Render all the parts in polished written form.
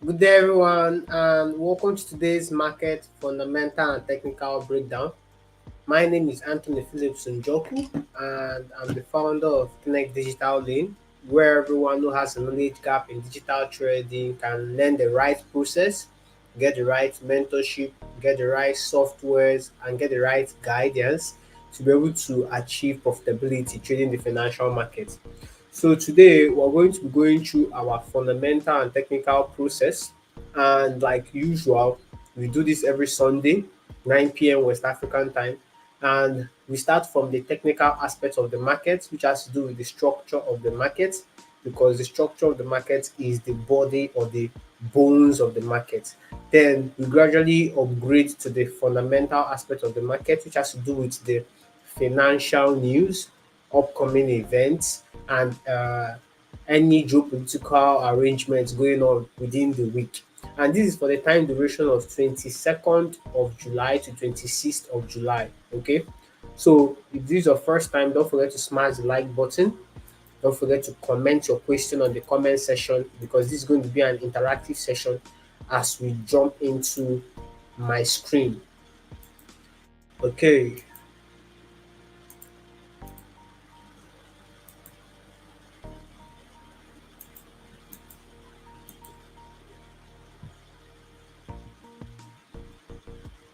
Good day, everyone, and welcome to today's market fundamental and technical breakdown. My name is Anthony Phillips Njoku, and I'm the founder of Connect Digital Lane, where everyone who has a knowledge gap in digital trading can learn the right process, get the right mentorship, get the right softwares, and get the right guidance to be able to achieve profitability trading the financial market. So today we're going to be going through our fundamental and technical process. And like usual, we do this every Sunday, 9 p.m. West African time. And we start from the technical aspects of the market, which has to do with the structure of the market, because the structure of the market is the body or the bones of the market. Then we gradually upgrade to the fundamental aspect of the market, which has to do with the financial news, upcoming events, and any geopolitical arrangements going on within the week. And this is for the time duration of 22nd of July to 26th of July. Okay. So if this is your first time, don't forget to smash the like button. Don't forget to comment your question on the comment section because this is going to be an interactive session as we jump into my screen. Okay.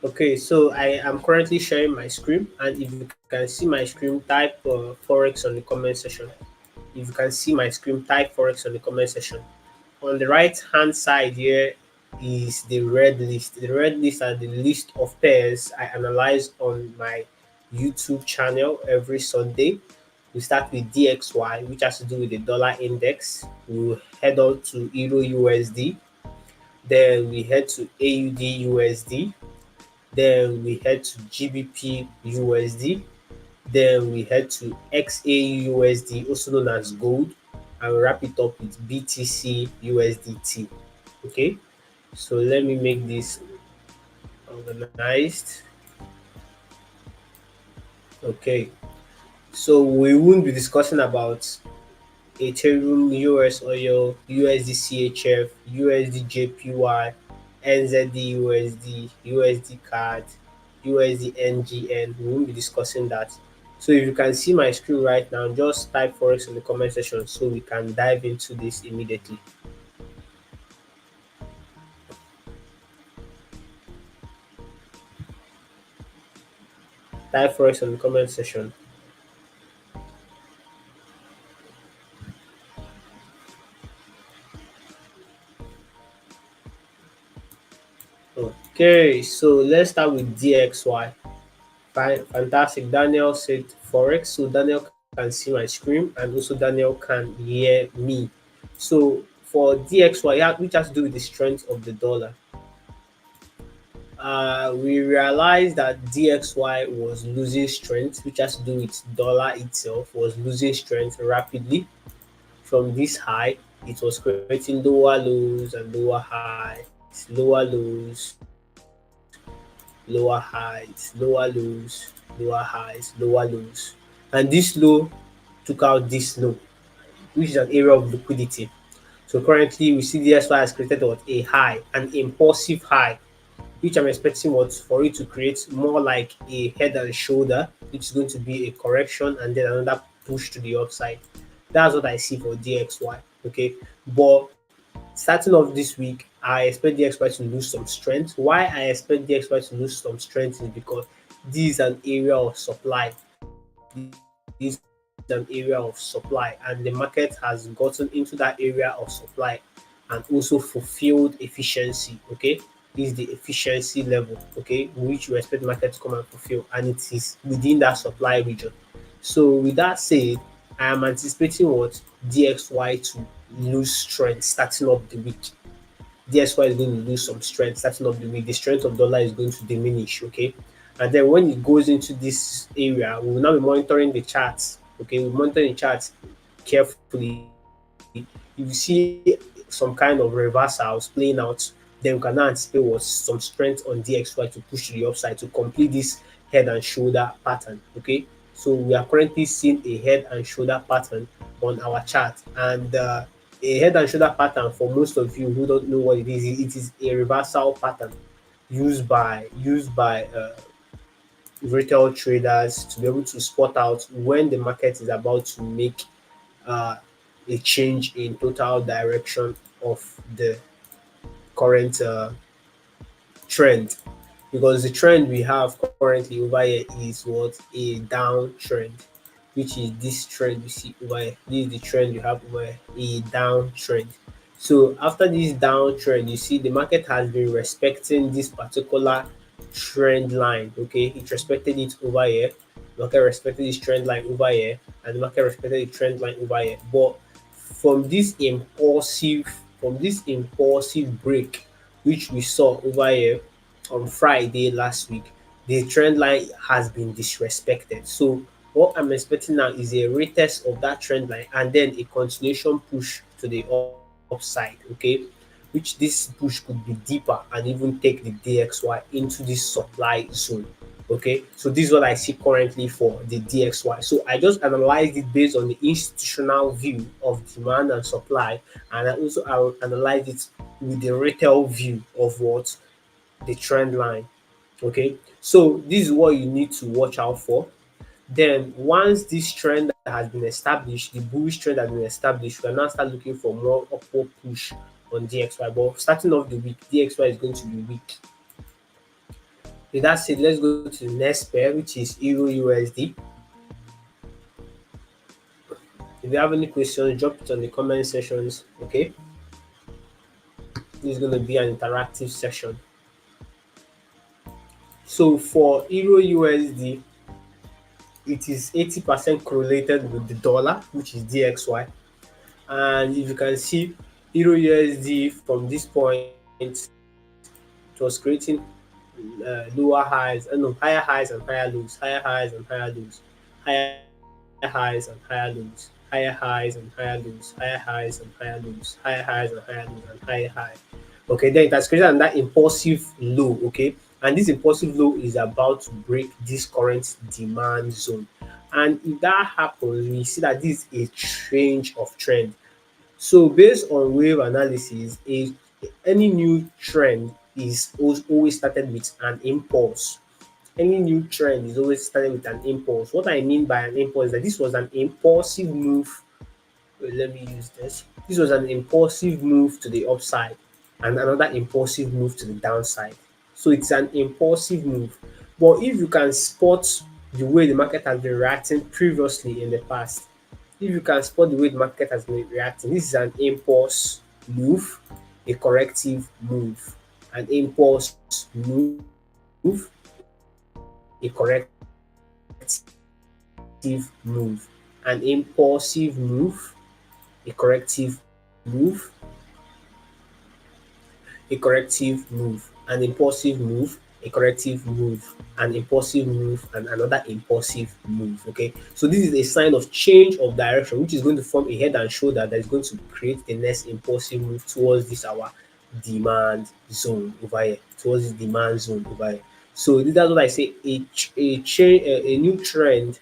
Okay, so I am currently sharing my screen, and if you can see my screen, type Forex on the comment section. If you can see my screen, type Forex on the comment section. On the right hand side here is the red list. The red list are the list of pairs I analyze on my YouTube channel every Sunday. We start with DXY, which has to do with the dollar index. We'll head on to Euro USD. Then we head to AUD USD. Then we head to GBP USD. Then we head to XAU USD, also known as gold, and we wrap it up with BTC USDT. Okay, so let me make this organized. Okay, so we won't be discussing about Ethereum, US oil, USD CHF, USD JPY, NZD USD, USD CAD, USD NGN. We won't be discussing that. So if you can see my screen right now, just type Forex in the comment section so we can dive into this immediately. Type Forex in the comment section. Okay, so let's start with DXY. Fine, fantastic. Daniel said Forex. So Daniel can see my screen and also Daniel can hear me. So for DXY, which has to do with the strength of the dollar, we realized that DXY was losing strength, which has to do with dollar itself was losing strength rapidly from this high. It was creating lower lows and lower highs, lower lows, lower highs, lower lows, lower highs, lower lows. And this low took out this low, which is an area of liquidity. So currently we see DXY has created what a high, an impulsive high, which I'm expecting what for it to create more like a head and shoulder, which is going to be a correction and then another push to the upside. That's what I see for DXY. Okay, but starting off this week, I expect DXY to lose some strength. Why I expect DXY to lose some strength is because this is an area of supply. This is an area of supply, and the market has gotten into that area of supply and also fulfilled efficiency. Okay, this is the efficiency level. Okay, which we expect the market to come and fulfill, and it is within that supply region. So with that said, I am anticipating what DXY to lose strength starting up the week. DXY is going to lose some strength starting up the week. The strength of dollar is going to diminish. Okay, and then when it goes into this area, we will now be monitoring the charts. Okay, we monitor the charts carefully. If you see some kind of reversals playing out, then we can now anticipate what some strength on DXY to push to the upside to complete this head and shoulder pattern. Okay, so we are currently seeing a head and shoulder pattern on our chart, and A head and shoulder pattern, for most of you who don't know what it is a reversal pattern used by retail traders to be able to spot out when the market is about to make uh, a change in total direction of the current trend, because the trend we have currently over here is what a downtrend, which is this trend you see over here. This is the trend you have over here, a downtrend. So after this downtrend, you see the market has been respecting this particular trend line. Okay, it respected it over here. The market respected this trend line over here, and the market respected the trend line over here. But from this impulsive from this impulsive break which we saw over here on Friday last week, the trend line has been disrespected. So what I'm expecting now is a retest of that trend line and then a continuation push to the upside, okay? Which this push could be deeper and even take the DXY into this supply zone. Okay, so this is what I see currently for the DXY. So I just analyzed it based on the institutional view of demand and supply, and I also analyze it with the retail view of what the trend line. Okay, so this is what you need to watch out for. Then once this trend has been established, the bullish trend has been established, we can now start looking for more upward push on DXY. But starting off the week, DXY is going to be weak. With that said, let's go to the next pair, which is Euro USD. If you have any questions, drop it on the comment sections. Okay, this is going to be an interactive session. So for Euro USD, it is 80% correlated with the dollar, which is DXY. And if you can see, Euro USD from this point, it was creating lower highs, no, higher highs and higher lows, higher highs and higher lows, higher highs and higher lows, higher highs and higher lows, higher highs and higher lows, higher highs and higher lows, and higher high. Okay, then it has created another impulsive low. Okay, and this impulsive low is about to break this current demand zone. And if that happens, we see that this is a change of trend. So based on wave analysis, any new trend is always started with an impulse. Any new trend is always started with an impulse. What I mean by an impulse is that this was an impulsive move. Wait, let me use this. This was an impulsive move to the upside and another impulsive move to the downside. So it's an impulsive move. But if you can spot the way the market has been reacting previously in the past, if you can spot the way the market has been reacting, this is an impulse move, a corrective move, an impulse move, a corrective move, an impulsive move, a corrective move, a corrective move, an impulsive move, a corrective move, an impulsive move, and another impulsive move. Okay, so this is a sign of change of direction, which is going to form a head and shoulder that is going to create the next impulsive move towards this our demand zone over here, towards this demand zone over here. So that's what I say. A change, a new trend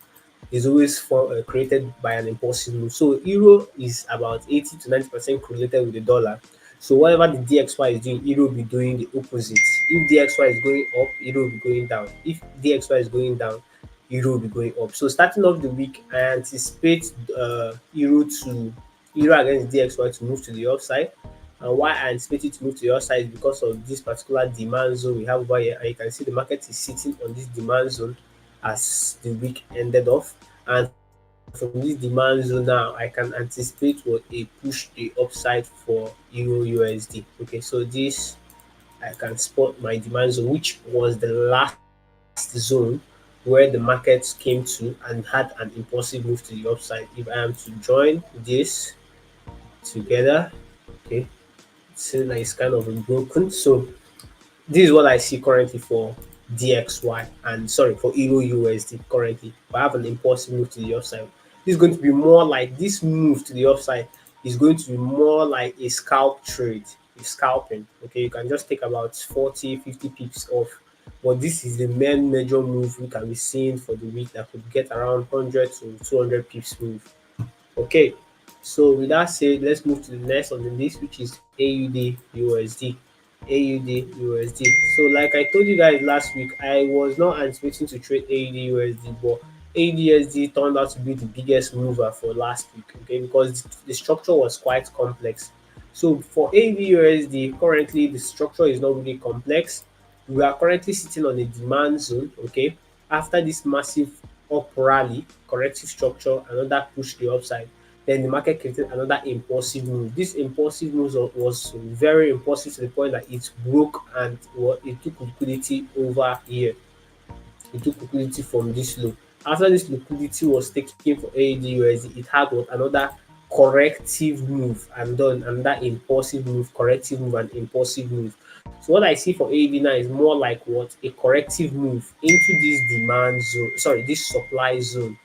is always created by an impulsive move. So euro is about 80 to 90% correlated with the dollar. So whatever the DXY is doing, euro will be doing the opposite. If DXY is going up, euro will be going down. If DXY is going down, euro will be going up. So starting off the week, I anticipate euro against DXY to move to the upside. And why I anticipate it to move to the upside is because of this particular demand zone we have over here. And you can see the market is sitting on this demand zone as the week ended off. And from this demand zone now, I can anticipate what a push the upside for Euro USD. Okay, so this I can spot my demand zone, which was the last zone where the market came to and had an impulsive move to the upside. If I am to join this together, okay, it seems like it's kind of broken. So this is what I see currently for DXY and sorry for Euro USD currently. But I have an impulsive move to the upside. This is going to be more like this move to the upside is going to be more like a scalp trade, a scalping. Okay, you can just take about 40, 50 pips off. But this is the main major move we can be seeing for the week that could get around 100 to 200 pips move. Okay, So with that said, let's move to the next on the list, which is AUD USD. AUD USD. So like I told you guys last week, I was not anticipating to trade AUD USD, but AUD USD turned out to be the biggest mover for last week, okay, because the structure was quite complex. So for AUD USD, currently the structure is not really complex. We are currently sitting on a demand zone, okay. After this massive up rally, corrective structure, another push to the upside, then the market created another impulsive move. This impulsive move was very impulsive to the point that it broke and it took liquidity over here. It took liquidity from this low. After this liquidity was taken for AUD USD, it had what another corrective move and then another impulsive move, corrective move, and impulsive move. So what I see for AUD now is more like what a corrective move into this demand zone, sorry, this supply zone.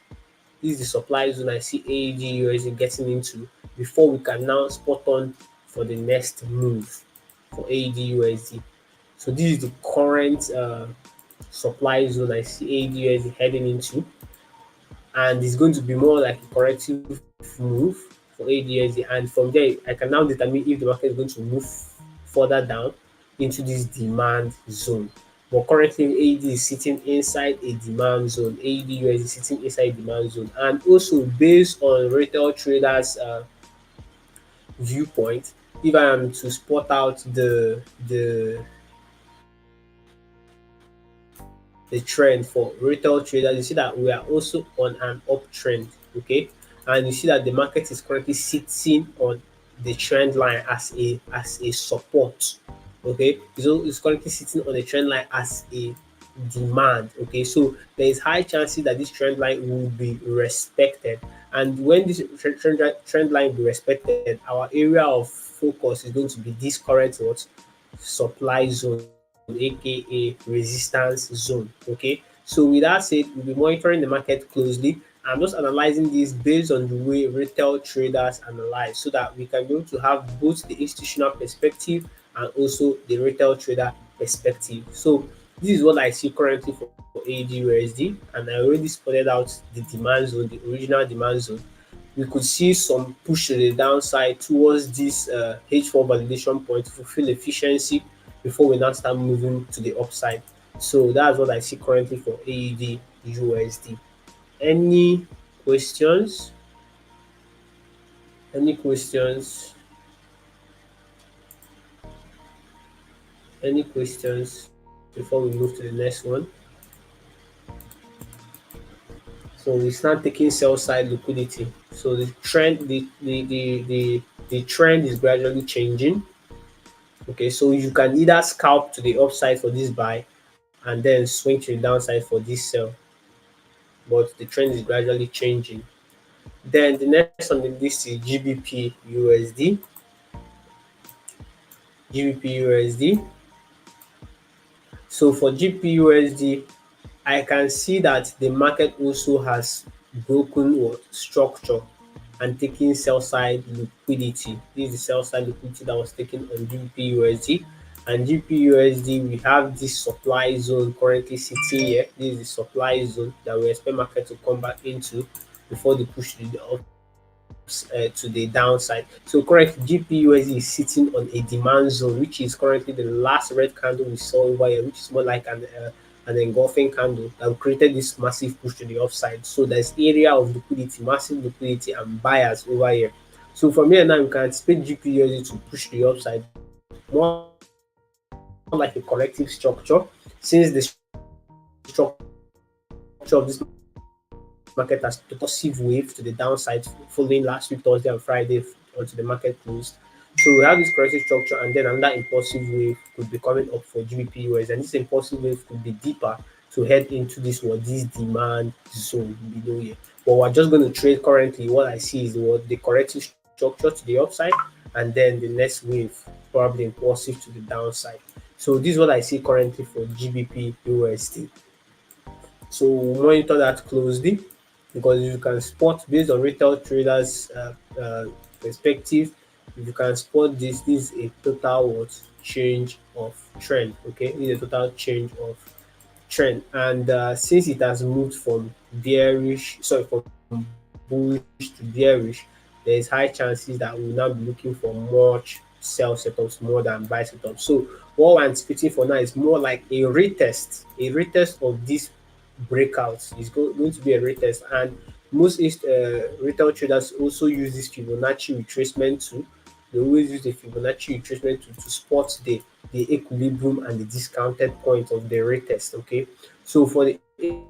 This is the supply zone I see AUD USD getting into before we can now spot on for the next move for AUD USD. So this is the current supply zone I see AUD USD heading into, and it's going to be more like a corrective move for AUD USD. And from there, I can now determine if the market is going to move further down into this demand zone. But currently, AUD is sitting inside a demand zone. AUD USD is sitting inside a demand zone, and also based on retail traders' viewpoint, if I am to spot out the trend for retail traders, you see that we are also on an uptrend, okay? And you see that the market is currently sitting on the trend line as a support, okay? So it's currently sitting on the trend line as a demand, okay? So there is high chances that this trend line will be respected. And when this trend line will be respected, our area of focus is going to be this current what supply zone, aka resistance zone. Okay, so with that said, we'll be monitoring the market closely. I'm just analyzing this based on the way retail traders analyze so that we can be able to have both the institutional perspective and also the retail trader perspective. So this is what I see currently for AUD USD, and I already spotted out the demand zone, the original demand zone. We could see some push to the downside towards this H4 validation point to fulfill efficiency before we now start moving to the upside. So that's what I see currently for AUD USD. Any questions? Any questions? Any questions before we move to the next one? So we start taking sell side liquidity. So the trend is gradually changing. Okay, so you can either scalp to the upside for this buy and then swing to the downside for this sell, but the trend is gradually changing. Then the next on the list is GBP USD. GBP USD. So for GBP USD, I can see that the market also has broken what structure and taking sell side liquidity. This is the sell side liquidity that was taken on GBP USD. And GBP USD, we have this supply zone currently sitting here. This is the supply zone that we expect market to come back into before the push to the to the downside. So correct, GBP USD is sitting on a demand zone, which is currently the last red candle we saw over here, which is more like an engulfing candle that created this massive push to the upside. So there's area of liquidity, massive liquidity, and buyers over here. So from here now, you can anticipate GBP USD to push to the upside, more like a corrective structure, since the structure of this market has massive wave to the downside following last week, Thursday and Friday, onto the market closed. So we have this corrective structure, and then another impulsive wave could be coming up for GBP US, and this impulsive wave could be deeper to head into this demand zone below here. But we're just going to trade currently. What I see is the corrective structure to the upside, and then the next wave probably impulsive to the downside. So this is what I see currently for GBP USD. So we'll monitor that closely, because you can spot based on retail traders perspective. If you can spot this is a total what change of trend. Okay, this is a total change of trend, and since it has moved from bearish, sorry, from bullish to bearish, there is high chances that we'll now be looking for much sell setups more than buy setups. So what we're anticipating for now is more like a retest of this breakouts. It's going to be a retest, and most retail traders also use this Fibonacci retracement tool. They always use the Fibonacci retracement tool to spot the equilibrium and the discounted point of the retest. Okay, so for the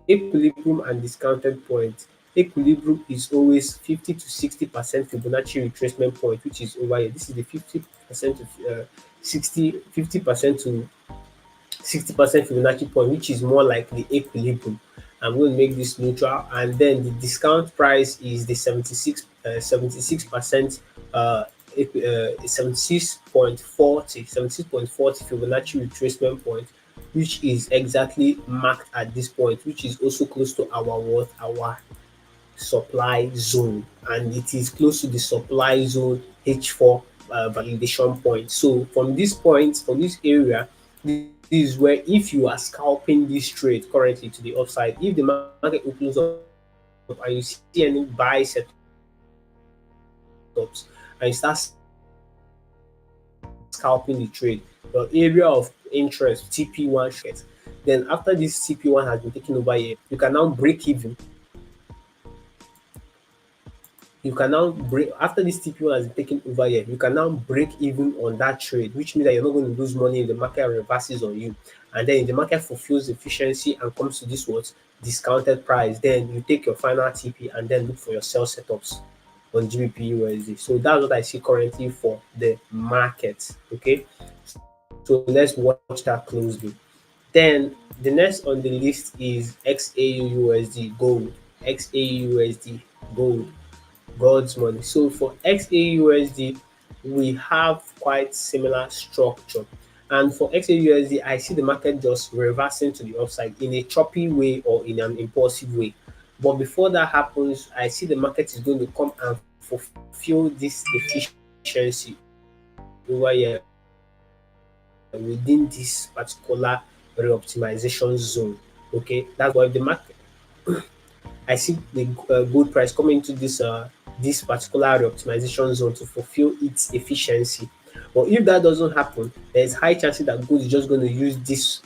equilibrium and discounted point, equilibrium is always 50 to 60% Fibonacci retracement point, which is over here. This is the 50% to 50% to 60% Fibonacci point, which is more like the equilibrium. I'm going to make this neutral, and then the discount price is the 76% 76.40 Fibonacci retracement point, which is exactly marked at this point, which is also close to our what our supply zone, and it is close to the supply zone H4 validation point. So from this point, from this area, this is where if you are scalping this trade currently to the upside, if the market opens up and you see any buy setups and you start scalping the trade, your area of interest TP1 should get, then after this TP1 has been taken over here, you can now break even. You can now break After this TP1 has been taken over here, you can now break even on that trade, which means that you're not going to lose money if the market reverses on you. And then if the market fulfills efficiency and comes to this what discounted price, then you take your final TP and then look for your sell setups on GBP USD. So that's what I see currently for the market. Okay, so let's watch that closely. Then the next on the list is XAUUSD gold. XAUUSD gold. God's money. So for XAUSD, we have quite similar structure. And for XAUSD, I see the market just reversing to the upside in a choppy way or in an impulsive way. But before that happens, I see the market is going to come and fulfill this efficiency over here within this particular reoptimization zone. Okay, that's why the market I see the gold price coming into this particular reoptimization zone to fulfill its efficiency. But if that doesn't happen, there is high chances that gold is just going to use this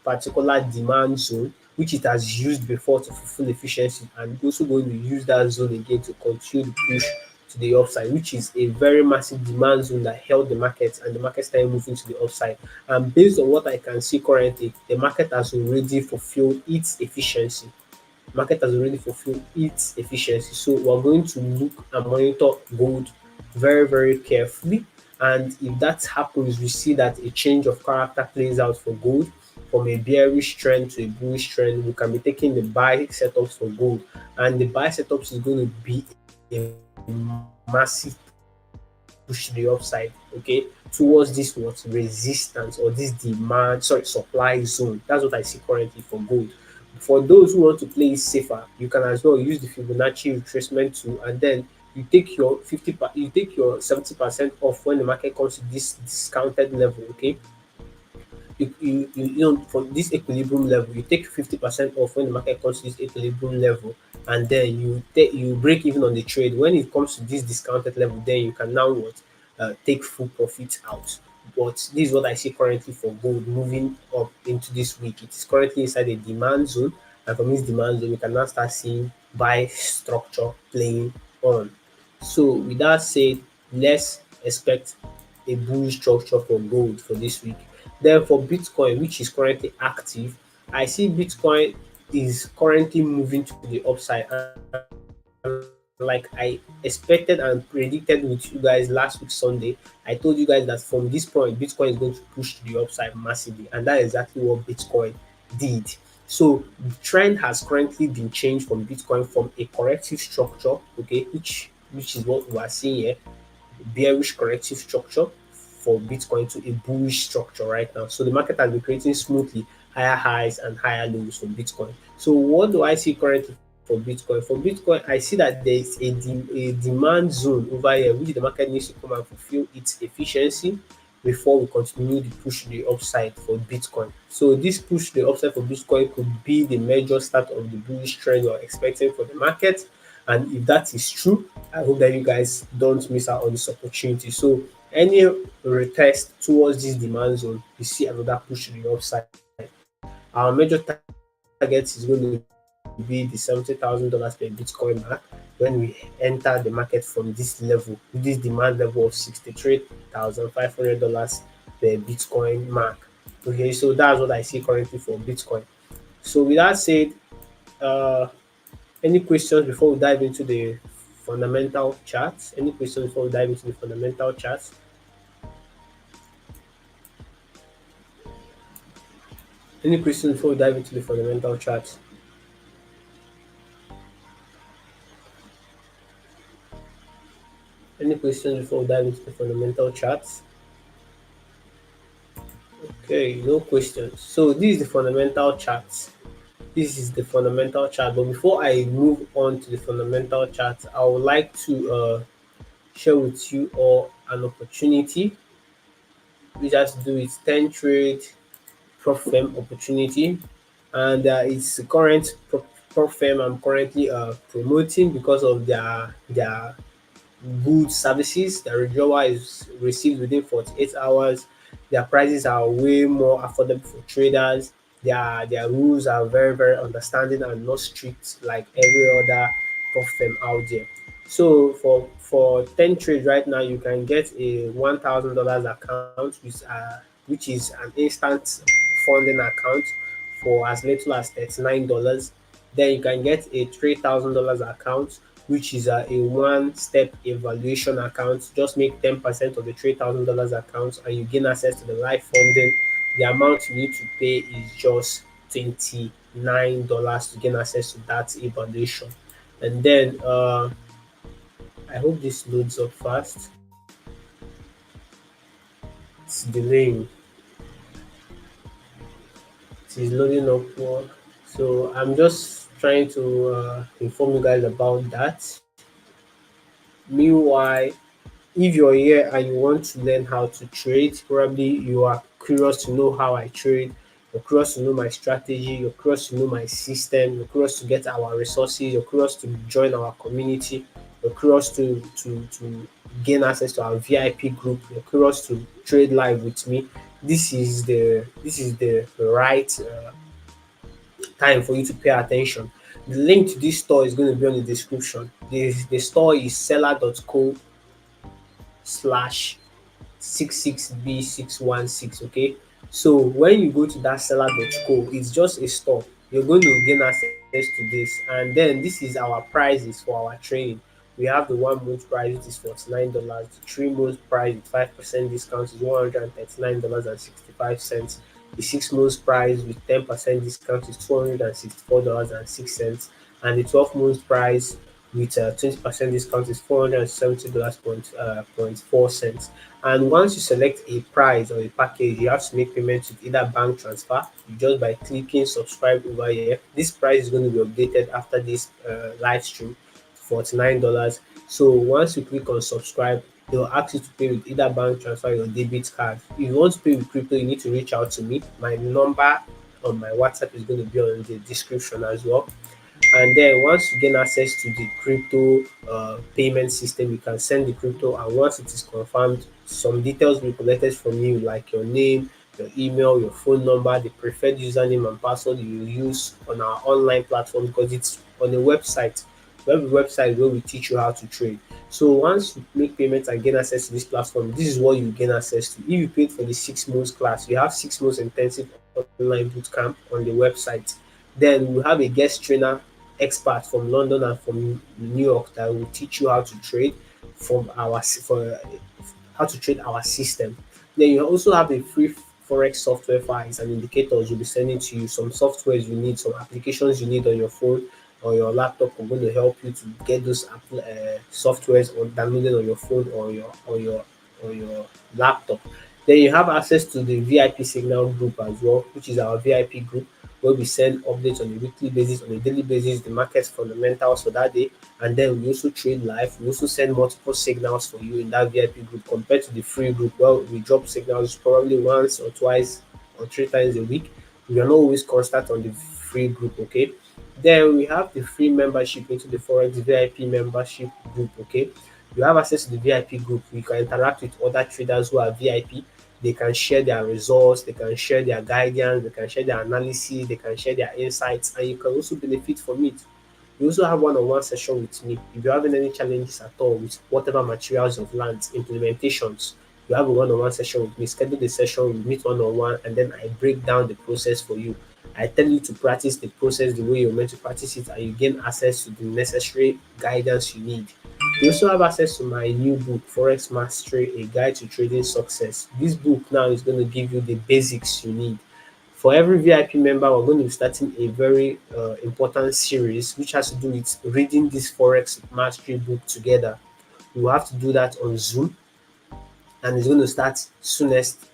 particular demand zone, which it has used before to fulfill efficiency, and also going to use that zone again to continue the push to the upside, which is a very massive demand zone that held the market, and the market started moving to the upside. And based on what I can see currently, the market has already fulfilled its efficiency. Market has already fulfilled its efficiency. So we're going to look and monitor gold very carefully. And if that happens, we see that a change of character plays out for gold from a bearish trend to a bullish trend. We can be taking the buy setups for gold, and the buy setups is going to be a massive push to the upside. Okay, towards this what resistance or this supply zone. That's what I see currently for gold. For those who want to play it safer, you can as well use the Fibonacci retracement tool, and then you take your 70% off when the market comes to this discounted level. Okay, from this equilibrium level, you take 50% off when the market comes to this equilibrium level, and then you break even on the trade. When it comes to this discounted level, then you can now take full profit out. But this is what I see currently for gold moving up into this week. It is currently inside a demand zone, and from this demand zone, we can now start seeing buy structure playing on. So with that said, let's expect a bullish structure for gold for this week. Then for Bitcoin, which is currently active, I see Bitcoin is currently moving to the upside. And like I expected and predicted with you guys last week Sunday, I told you guys that from this point, Bitcoin is going to push to the upside massively. And that is exactly what Bitcoin did. So the trend has currently been changed from Bitcoin from a corrective structure, okay, which is what we are seeing here, bearish corrective structure for Bitcoin to a bullish structure right now. So the market has been creating smoothly higher highs and higher lows for Bitcoin. So what do I see currently for Bitcoin? For Bitcoin, I see that there is a demand zone over here which the market needs to come and fulfill its efficiency before we continue the push to the upside for Bitcoin. So this push to the upside for Bitcoin could be the major start of the bullish trend we're expecting for the market. And if that is true, I hope that you guys don't miss out on this opportunity. So any retest towards this demand zone, you see another push to the upside. Our major target is going to be the $70,000 per Bitcoin mark when we enter the market from this level, this demand level of $63,500 per Bitcoin mark. Okay, so that's what I see currently for Bitcoin. So with that said, uh, any questions before we dive into the fundamental charts? Any questions before we dive into the fundamental charts? Any questions before we dive into the fundamental charts? Any questions before we dive into the fundamental charts? Okay, no questions. So this is the fundamental chart. This is the fundamental chart. But before I move on to the fundamental chart, I would like to share with you all an opportunity which has to do with 10 trade prop firm opportunity, and it's the current prop firm I'm currently promoting because of their good services. The withdrawal is received within 48 hours. Their prices are way more affordable for traders. Their rules are very, very understanding and not strict like every other prop firm out there. So for 10 trades right now, you can get a $1,000 account, which is an instant funding account for as little as $39. Then you can get a $3,000 account, which is a one-step evaluation account. Just make 10% of the $3,000 account, and you gain access to the live funding. The amount you need to pay is just $29 to gain access to that evaluation. And then I hope this loads up fast. It's delaying. It is loading up more. So I'm just trying to inform you guys about that. Meanwhile, if you're here and you want to learn how to trade, probably you are curious to know how I trade, you're curious to know my strategy, you're curious to know my system, you're curious to get our resources, you're curious to join our community, you're curious to gain access to our VIP group, you're curious to trade live with me. This is the right time for you to pay attention. The link to this store is going to be on the description. The store is seller.co/66b616. Okay, so when you go to that seller.co, it's just a store. You're going to gain access to this, and then this is our prices for our training. We have the 1 month price, which is $49. The 3 month price with 5% discount is $139.65. The 6 months price with 10% discount is $264.06, and the 12 months price with 20% discount is $470.04. And once you select a price or a package, you have to make payments with either bank transfer, just by clicking subscribe over here. This price is going to be updated after this live stream, $49. So once you click on subscribe, they'll ask you to pay with either bank transfer or your debit card. If you want to pay with crypto, you need to reach out to me. My number on my WhatsApp is going to be on the description as well. And then once you gain access to the crypto payment system, you can send the crypto, and once it is confirmed, some details will be collected from you, like your name, your email, your phone number, the preferred username and password you use on our online platform, because it's on a website. We have a website where we teach you how to trade. So once you make payments and gain access to this platform, this is what you gain access to. If you paid for the 6 months class, you have 6 months intensive online bootcamp on the website. Then we have a guest trainer expert from London and from New York that will teach you how to trade from our for how to trade our system. Then you also have a free forex software files and indicators will be sending to you. Some softwares you need, some applications you need on your phone or your laptop. I'm going to help you to get those softwares or downloaded on your phone or your laptop. Then you have access to the VIP signal group as well, which is our VIP group where we send updates on a weekly basis, on a daily basis, the market fundamentals for that day. And then we also trade live. We also send multiple signals for you in that VIP group compared to the free group where we drop signals probably once or twice or 3 times a week. We are not always constant on the free group, okay? Then we have the free membership into the Forex VIP membership group. Okay, you have access to the VIP group. You can interact with other traders who are VIP. They can share their results, they can share their guidance, they can share their analysis, they can share their insights, and you can also benefit from it. You also have one-on-one session with me. If you're having any challenges at all with whatever materials you've learned, implementations, you have a one-on-one session with me. Schedule the session, we meet one-on-one, and then I break down the process for you. I tell you to practice the process the way you're meant to practice it, and you gain access to the necessary guidance you need. You also have access to my new book, Forex Mastery, A Guide to Trading Success. This book now is going to give you the basics you need. For every VIP member, we're going to be starting a very important series which has to do with reading this Forex Mastery book together. We will have to do that on Zoom, and it's going to start soonest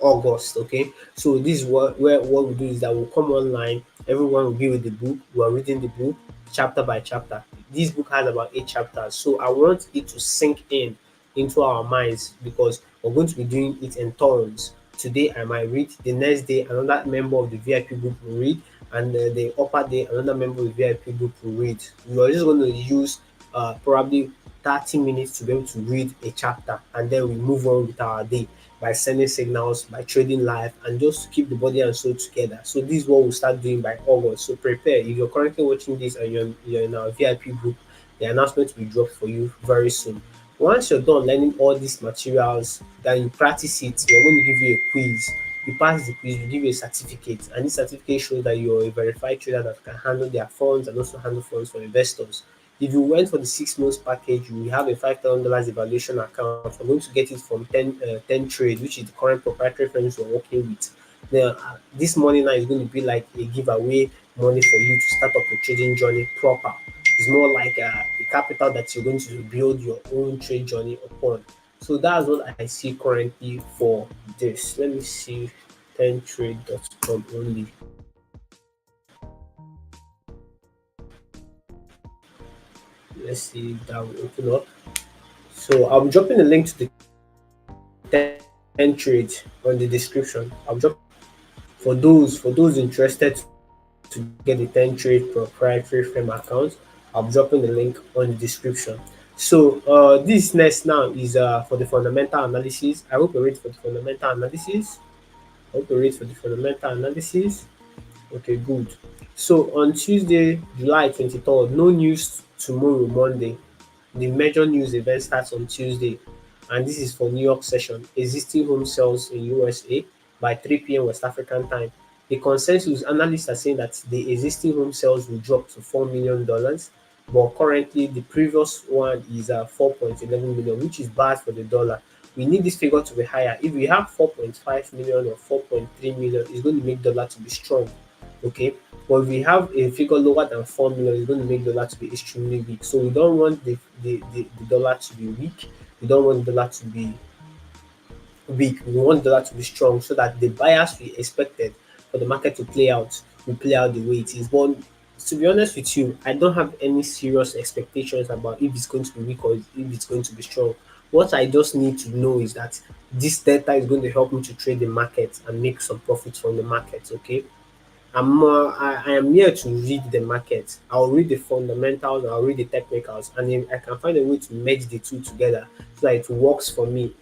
August. Okay, so this is what we do is that we'll come online. Everyone will be with the book. We are reading the book chapter by chapter. This book has about 8 chapters, so I want it to sink in into our minds because we're going to be doing it in turns. Today I might read, the next day another member of the VIP group will read, and the upper day another member of the VIP group will read. We are just going to use probably 30 minutes to be able to read a chapter, and then we move on with our day by sending signals, by trading live, and just to keep the body and soul together. So this is what we'll start doing by August. So prepare. If you're currently watching this and you're in our VIP group, the announcement will be dropped for you very soon. Once you're done learning all these materials, then you practice it, we're going to give you a quiz. You pass the quiz, we give you a certificate, and this certificate shows that you're a verified trader that can handle their funds and also handle funds for investors. If you went for the 6 months package, you will have a $5,000 evaluation account. We're going to get it from 10 Trade, which is the current proprietary firms we're working with. Now, this money now is going to be like a giveaway money for you to start up your trading journey proper. It's more like a capital that you're going to build your own trade journey upon. So that's what I see currently for this. Let me see 10trade.com only. Let's see if that will open up. So I'll be dropping the link to the 10 trade on the description. I'll drop for those interested to get the 10 trade proprietary firm account. I'll be dropping the link on the description. So this next now is for the fundamental analysis. I hope you're ready for the fundamental analysis. I hope you're ready for the fundamental analysis. Okay, good. So on Tuesday, July 23rd, no news tomorrow, Monday. The major news event starts on Tuesday, and this is for New York session. Existing home sales in USA by 3 p.m. West African time. The consensus analysts are saying that the existing home sales will drop to $4 million, but currently the previous one is 4.11 million, which is bad for the dollar. We need this figure to be higher. If we have 4.5 million or 4.3 million, it's going to make dollar to be strong. Okay, but if we have a figure lower than 4 million, it's going to make dollar to be extremely weak. So we don't want the dollar to be weak. We don't want the dollar to be weak. We want the dollar to be strong so that the bias we expected for the market to play out will play out the way it is. But to be honest with you, I don't have any serious expectations about if it's going to be weak or if it's going to be strong. What I just need to know is that this data is going to help me to trade the market and make some profits from the market. Okay, I am here to read the market. I'll read the fundamentals, I'll read the technicals, and if I can find a way to merge the two together so that it works for me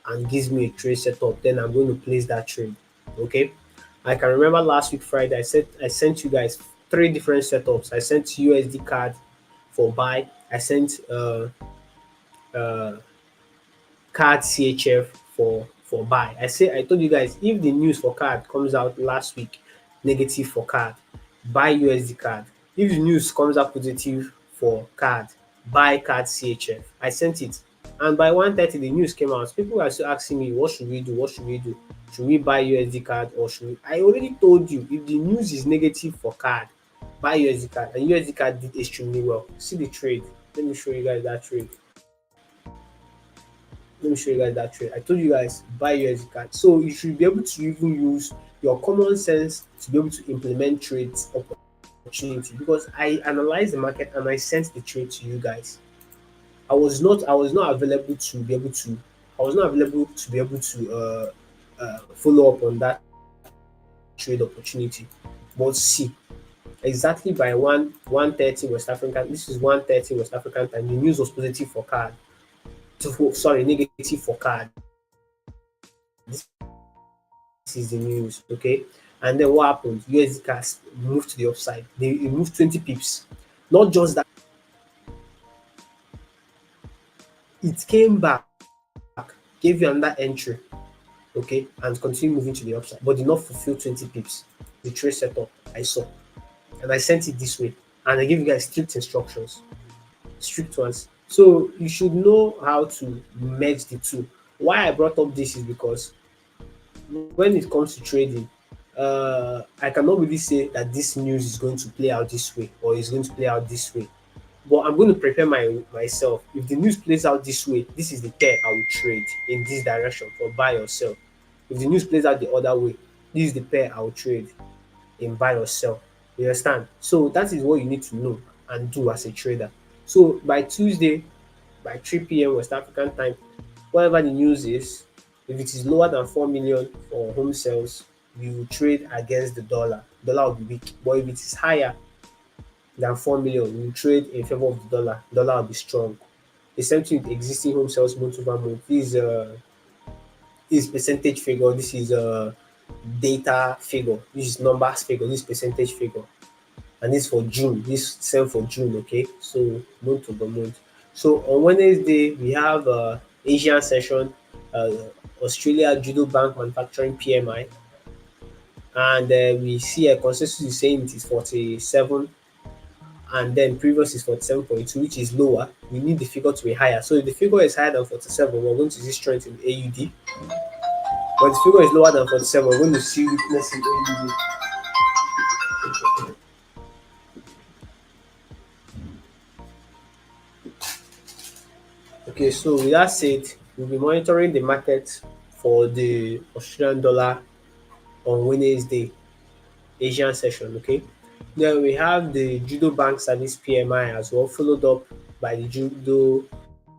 and gives me a trade setup, then I'm going to place that trade. Okay. I can remember last week Friday, I sent you guys three different setups. I sent USD card for buy. I sent uh, card CHF for buy. I told you guys if the news for card comes out last week negative for card, buy USD card. If the news comes out positive for card, buy card CHF. I sent it, and by 1:30 the news came out. People were still asking me what should we do? What should we do? Should we buy USD card or should we? I already told you if the news is negative for card, buy USD card, and USD card did extremely well. See the trade. Let me show you guys that trade. Let me show you guys that trade. I told you guys buy USD card. So you should be able to even use your common sense to be able to implement trades opportunity because I analyzed the market and I sent the trade to you guys. I was not available to be able to I was not available to be able to follow up on that trade opportunity. But see, exactly by 1:30 West African. This is 1:30 West African time. The news was positive for card. Sorry, negative for card. This is the news. Okay, and then what happened? USD cash moved to the upside. It moved 20 pips. Not just that, it came back, gave you another entry, okay, and continue moving to the upside, but did not fulfill 20 pips. The trade setup I saw, and I sent it this way, and I give you guys strict instructions, strict ones. So you should know how to merge the two. Why I brought up this is because when it comes to trading, I cannot really say that this news is going to play out this way or is going to play out this way. But I'm going to prepare myself. If the news plays out this way, this is the pair I will trade in this direction for buy or sell. If the news plays out the other way, this is the pair I will trade in buy or sell. You understand? So that is what you need to know and do as a trader. So by Tuesday, by 3 p.m. West African time, whatever the news is, if it is lower than 4 million for home sales, you will trade against the dollar. Dollar will be weak. But if it is higher than 4 million, you will trade in favor of the dollar. Dollar will be strong. The same thing with existing home sales month over month. This is percentage figure. This is data figure. This is numbers figure. This is percentage figure. And this for June. This same for June. Okay, so month over month. So on Wednesday we have Asian session, uh, Australia Judo Bank Manufacturing PMI, and we see a consensus is saying it is 47, and then previous is 47.2, which is lower. We need the figure to be higher. So if the figure is higher than 47, we're going to see strength in AUD. But if the figure is lower than 47, we're going to see weakness in AUD. Okay, so with that said, we'll be monitoring the market for the Australian dollar on Wednesday, Asian session. Okay, then we have the Judo Bank Service PMI as well, followed up by the Judo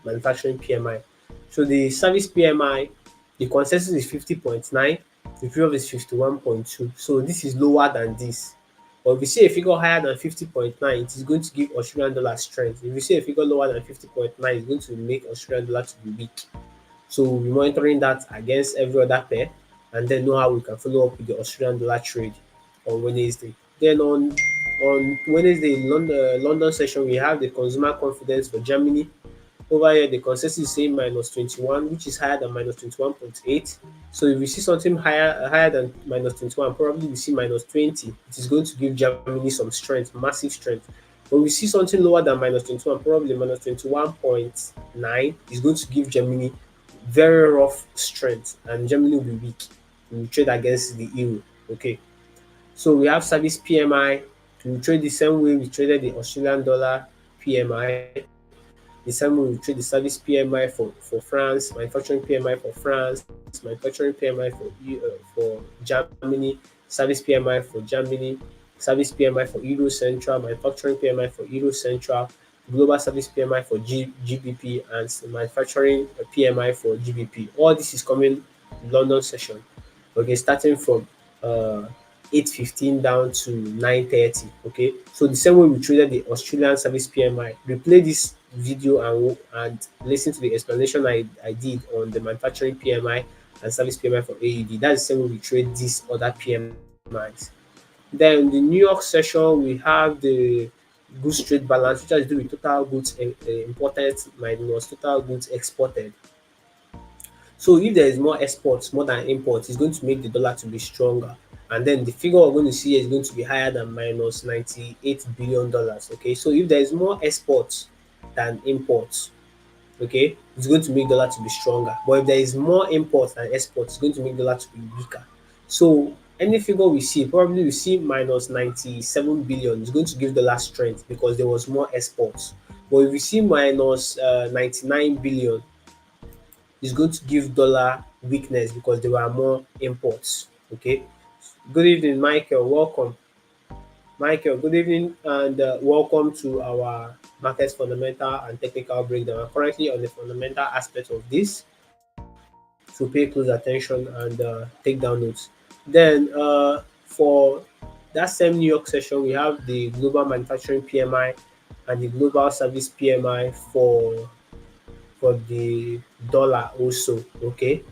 Manufacturing PMI. So the service PMI, the consensus is 50.9, the previous is 51.2. So this is lower than this. But if you see a figure higher than 50.9, it is going to give Australian dollar strength. If you see a figure lower than 50.9, it's going to make Australian dollar to be weak. So we'll be monitoring that against every other pair and then know how we can follow up with the Australian dollar trade on Wednesday. Then on Wednesday, London session, we have the consumer confidence for Germany. Over here, the consensus is saying minus 21, which is higher than minus 21.8. So if we see something higher than minus 21, probably we see minus 20. It is going to give Germany some strength, massive strength. When we see something lower than minus 21, probably minus 21.9 is going to give Germany very rough strength, and Germany will be weak. We will trade against the euro. Okay. So we have service PMI. We will trade the same way we traded the Australian dollar PMI. The same way we trade the service PMI for France, manufacturing PMI for France, manufacturing PMI for Germany, service PMI for Germany, service PMI for Euro Central, manufacturing PMI for Euro Central, global service PMI for GBP, and manufacturing PMI for GBP. All this is coming London session. Okay, starting from uh, 8:15 down to 9:30. Okay, so the same way we traded the Australian service PMI. Replay this video and listen to the explanation I did on the manufacturing PMI and service PMI for AUD. That's the same way we trade these other PMIs. Then the New York session, we have the goods trade balance, which has to do with total goods imported minus total goods exported. So if there is more exports more than imports, it's going to make the dollar to be stronger. And then the figure we're going to see is going to be higher than minus $98 billion. Okay, so if there is more exports than imports, okay, it's going to make dollar to be stronger. But if there is more imports than exports, it's going to make dollar to be weaker. So any figure we see, probably we see minus 97 billion, is going to give dollar strength because there was more exports. But if we see minus 99 billion, is going to give dollar weakness because there were more imports. Okay. Good evening, Michael. Welcome. Michael, good evening and welcome to our market fundamental and technical breakdown. I'm currently on the fundamental aspect of this, so pay close attention and take down notes. Then for that same New York session, we have the global manufacturing PMI and the global service PMI for the dollar also. Okay.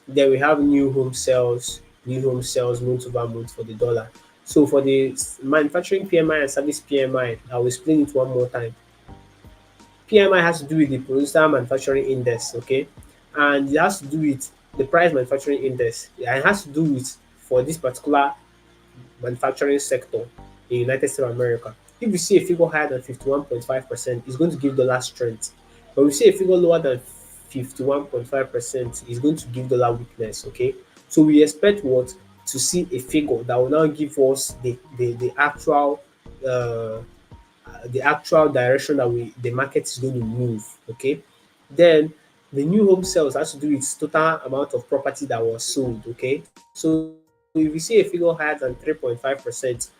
Then we have new home sales month over month for the dollar. So for the manufacturing PMI and service PMI, I will explain it one more time. PMI has to do with the producer manufacturing index, okay, and it has to do with the price manufacturing index. Yeah, it has to do with for this particular manufacturing sector in United States of America. If you see a figure higher than 51.5%, it's going to give dollar strength. But if you see a figure lower than 51.5%, it's going to give dollar weakness. Okay. So we expect what to see a figure that will now give us uh, the actual direction that the market is going to move. Okay. Then the new home sales has to do with total amount of property that was sold. Okay. So if you see a figure higher than 3.5%,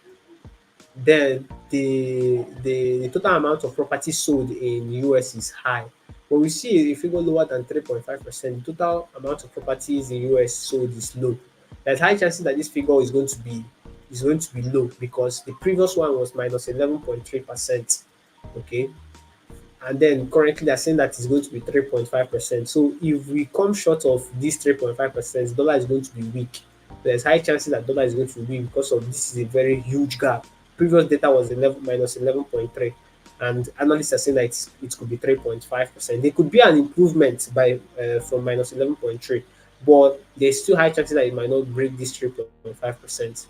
then the total amount of property sold in US is high. But we see a figure lower than 3.5%, the total amount of properties in US sold is low. There's high chances that this figure is going to be low because the previous one was minus 11.3%. Okay. And then currently they're saying that it's going to be 3.5%. So if we come short of this 3.5%, dollar is going to be weak. There's high chances that dollar is going to be weak because of this is a very huge gap. Previous data was 11 minus 11.3, and analysts are saying that it could be 3.5%. There could be an improvement by from minus 11.3, but there's still high chances that it might not break this 3.5%.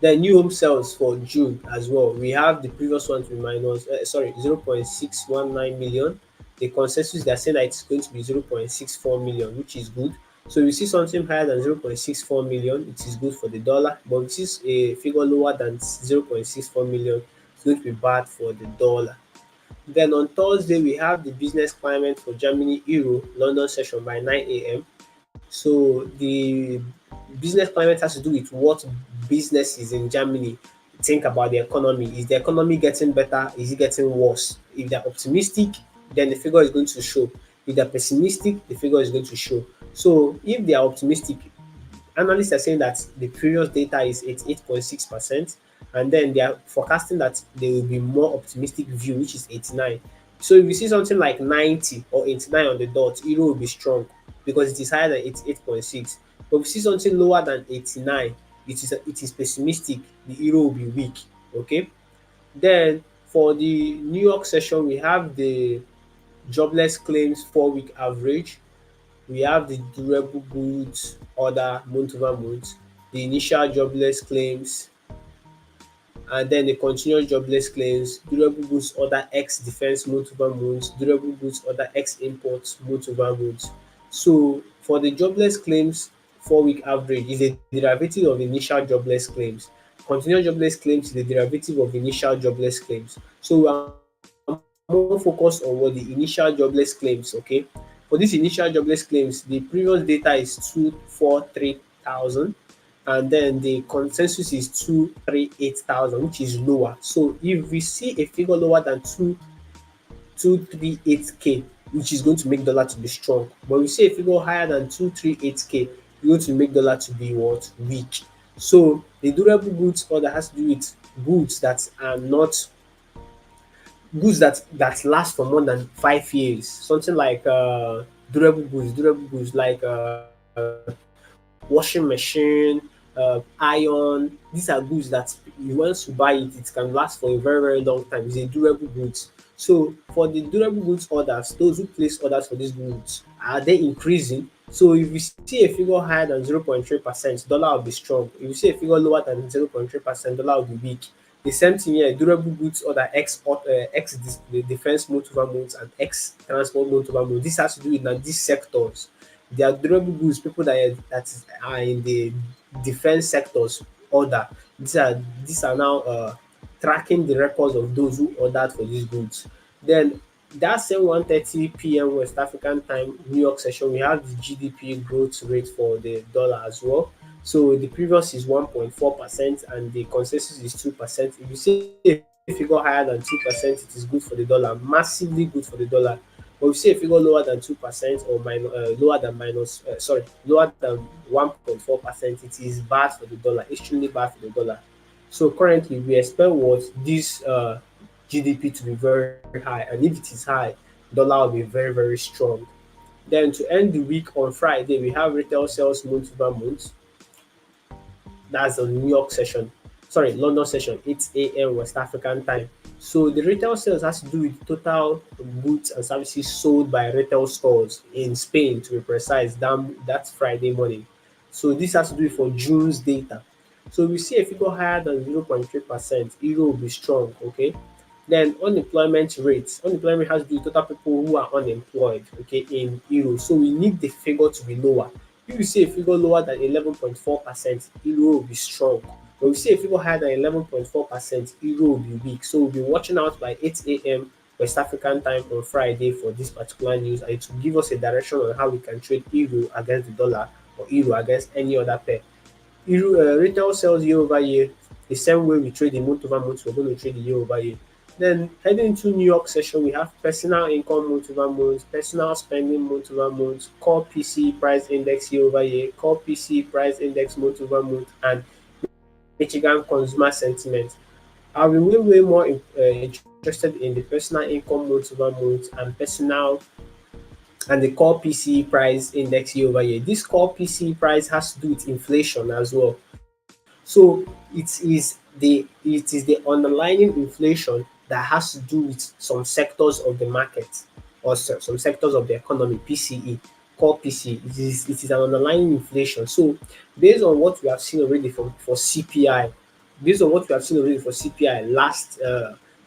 Then new home sales for June as well. We have the previous one to be minus, 0.619 million. The consensus they're saying that it's going to be 0.64 million, which is good. So if you see something higher than 0.64 million, it is good for the dollar. But if you see a figure lower than 0.64 million, it's going to be bad for the dollar. Then on Thursday, we have the business climate for Germany Euro London session by 9 a.m. So the business climate has to do with what businesses in Germany think about the economy. Is the economy getting better? Is it getting worse? If they're optimistic, then the figure is going to show. If they're pessimistic, the figure is going to show. So if they are optimistic, analysts are saying that the previous data is 88.6%, and then they are forecasting that there will be more optimistic view, which is 89. So if you see something like 90 or 89 on the dot, euro will be strong because it is higher than 88.6. But if you see something lower than 89, it is pessimistic, the euro will be weak. Okay. Then for the New York session, we have the jobless claims 4-week average, we have the durable goods order month over month, the initial jobless claims, and then the continuous jobless claims, durable goods order X defense month over month, durable goods order X imports month over month. So for the jobless claims 4-week average is a derivative of initial jobless claims. Continuous jobless claims is the derivative of initial jobless claims. So we are more focused on what the initial jobless claims, okay? For this initial jobless claims, the previous data is 243,000, and then the consensus is 238,000, which is lower. So if we see a figure lower than 238K, which is going to make dollar to be strong, but we see a figure higher than 238K, it's going to make dollar to be what? Weak. So the durable goods order has to do with goods that are not goods that last for more than 5 years. Something like durable goods like washing machine, iron. These are goods that once you buy it, it can last for a very, very long time. It's a durable goods. So for the durable goods orders, those who place orders for these goods, are they increasing? So if you see a figure higher than 0.3%, dollar will be strong. If you see a figure lower than 0.3%, dollar will be weak. The same thing here, durable goods order X the defense motive modes and X transport motive mode. This has to do with now these sectors. They are durable goods, people are in the defense sectors order. These are now tracking the records of those who ordered for these goods. Then that same 1:30 p.m. West African time New York session, we have the GDP growth rate for the dollar as well. So the previous is 1.4% and the consensus is 2%. If you see a figure higher than 2%, it is good for the dollar, massively good for the dollar. But we see a figure lower than 2% or lower than 1.4%, it is bad for the dollar, extremely bad for the dollar. So currently, we expect what this GDP to be very high, and if it is high, dollar will be very, very strong. Then to end the week on Friday, we have retail sales month over month. That's the New York session. Sorry, London session, 8 a.m. West African time. So the retail sales has to do with total goods and services sold by retail stores in Spain, to be precise. That's Friday morning. So this has to do for June's data. So we see a figure higher than 0.3%, euro will be strong, okay? Then unemployment has to do with total people who are unemployed, okay, in euros. So we need the figure to be lower. If you see a figure lower than 11.4%, euro will be strong. But we see a figure higher than 11.4%, euro will be weak. So we'll be watching out by 8 a.m. West African time on Friday for this particular news, and it will give us a direction on how we can trade euro against the dollar or euro against any other pair. Retail sales year over year, the same way we trade the month over month, we're going to trade the year over year. Then heading into New York session, we have personal income month over month, personal spending month over month, core PC price index year over year, core PC price index month over month, and Michigan consumer sentiment. I'll be way more interested in the personal income month over month and the core PCE price index year over year. This core PCE price has to do with inflation as well. So it is the underlying inflation that has to do with some sectors of the market or some sectors of the economy, PCE, core PCE. It is an underlying inflation. So based on what we have seen already for CPI, based on what we have seen already for CPI last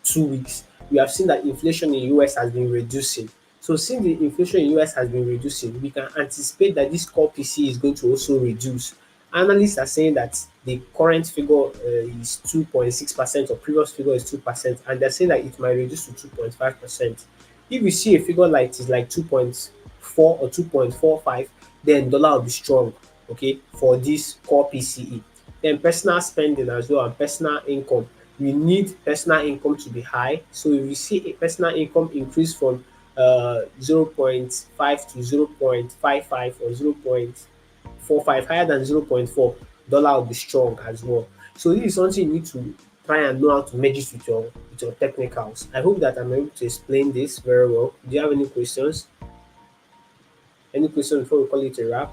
2 weeks, we have seen that inflation in US has been reducing. So since the inflation in US has been reducing, we can anticipate that this core PC is going to also reduce. Analysts are saying that the current figure is 2.6%, or previous figure is 2%, and they're saying that it might reduce to 2.5%. If we see a figure like it is like 2.4 or 2.45, then dollar will be strong, okay, for this core PCE. Then personal spending as well and personal income. We need personal income to be high. So if you see a personal income increase from 0.5 to 0.55 or 0.45, higher than 0.4, dollar will be strong as well. So this is something you need to try and know how to manage it with your technicals. I hope that I'm able to explain this very well. Do you have any questions? Any questions before we call it a wrap?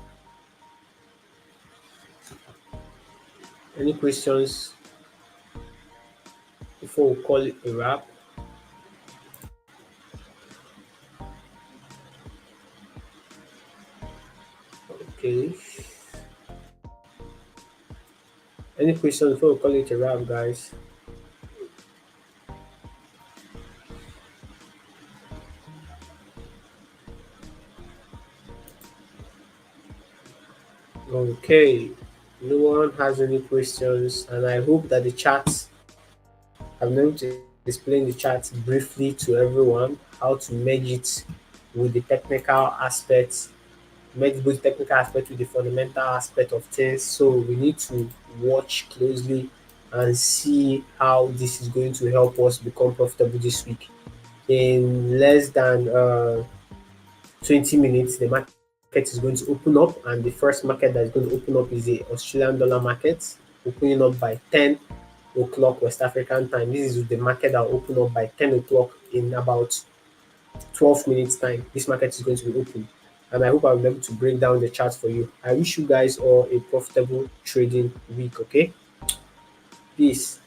Any questions before we call it a wrap? Okay. Any questions before we call it a wrap, guys? Okay. No one has any questions, and I hope that the chat, I'm going to explain the chat briefly to everyone how to merge it with the technical aspects, merge both technical aspect with the fundamental aspect of things. So we need to watch closely and see how this is going to help us become profitable this week. In less than 20 minutes, the market is going to open up, and the first market that is going to open up is the Australian dollar market, opening up by 10 o'clock West African time. This is the market that will open up by 10 o'clock in about 12 minutes time. This market is going to be open, and I hope I'll be able to break down the chart for you. I wish you guys all a profitable trading week. Okay, peace.